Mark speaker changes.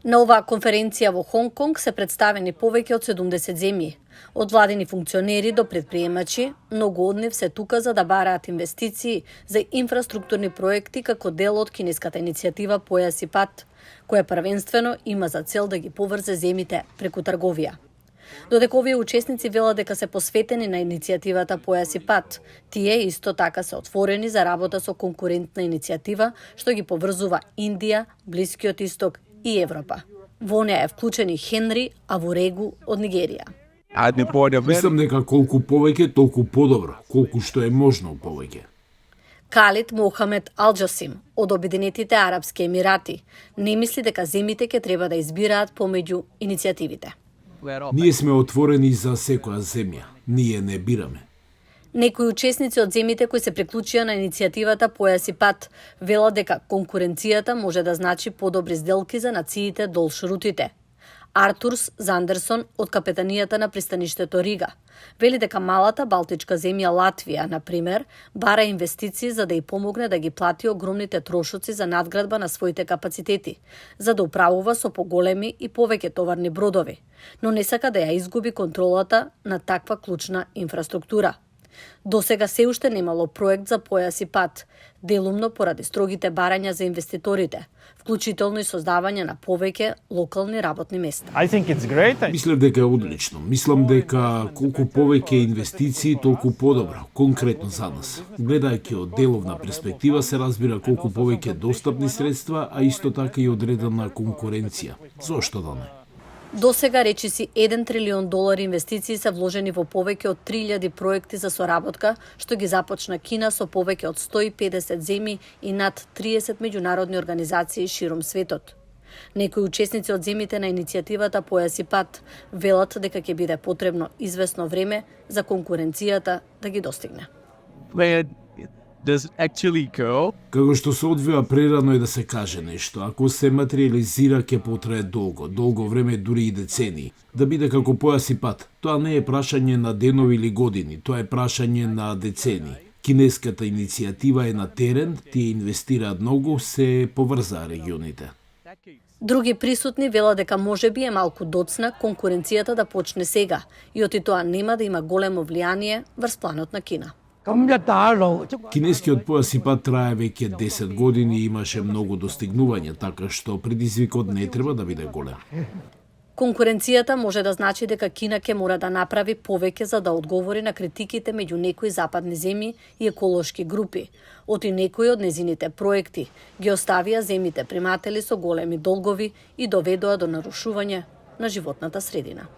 Speaker 1: На оваа конференција во Хонг Конг се представени повеќе од 70 земји. Од владини функционери до предприемачи, многу од нив се тука за да бараат инвестиции за инфраструктурни проекти како дел од кинеската иницијатива Појас и пат, која првенствено има за цел да ги поврзе земите преку трговија. Додека овие учесници велат дека се посветени на иницијативата Појас и пат, тие исто така се отворени за работа со конкурентна иницијатива што ги поврзува Индија, Блискиот Исток и Европа. Во неа е вклучен и Хенри Аворегу од Нигерија.
Speaker 2: Мислам дека колку повеќе, толку подобро, колку што е можно повеќе.
Speaker 1: Калид Мохамед Алџасим од Обединетите Арапски Емирати не мисли дека земите ќе треба да избираат помеѓу иницијативите.
Speaker 2: Ние сме отворени за секоја земја. Ние не бираме.
Speaker 1: Некои учесници од земите кои се приклучија на иницијативата Појас и пат велат дека конкуренцијата може да значи подобри сделки за нациите долж рутите. Артурс Зандерсон од капетанијата на пристаништето Рига вели дека малата балтичка земја Латвија, на пример, бара инвестиции за да ја помогне да ги плати огромните трошоци за надградба на своите капацитети, за да управува со поголеми и повеќе товарни бродови, но не сака да ја изгуби контролата на таква клучна инфраструктура. Досега се уште немало проект за Појас и пат, делумно поради строгите барања за инвеститорите, вклучително и создавање на повеќе локални работни места.
Speaker 2: Мислам дека е одлично. Мислам дека колку повеќе инвестиции, толку подобро, конкретно за нас. Гледајќи од деловна перспектива се разбира колку повеќе достапни средства, а исто така и одредена конкуренција. Зошто да не?
Speaker 1: Досега речиси 1 трилион долари инвестиции се вложени во повеќе од 3000 проекти за соработка, што ги започна Кина со повеќе од 150 земји и над 30 меѓународни организации широм светот. Некои учесници од земите на иницијативата Појас и пат велат дека ќе биде потребно известно време за конкуренцијата да ги достигне.
Speaker 2: Како што се одвива прерано е да се каже нешто. Ако се материализира, ќе потрае долго време, дури и децении. Да биде како Појас и пат, тоа не е прашање на денови или години, тоа е прашање на децении. Кинеската иницијатива е на терен, тие инвестираат многу, се поврзаа регионите.
Speaker 1: Други присутни велат дека можеби е малку доцна конкуренцијата да почне сега и оти тоа нема да има големо влијание врз планот на Кина.
Speaker 2: Кинескиот Појас и пат трае веќе 10 години и имаше многу достигнувања, така што предизвикот не треба да биде голем.
Speaker 1: Конкуренцијата може да значи дека Кина ќе мора да направи повеќе за да одговори на критиките меѓу некои западни земји и еколошки групи. Оти некои од незините проекти ги оставија земите приматели со големи долгови и доведоа до нарушување на животната средина.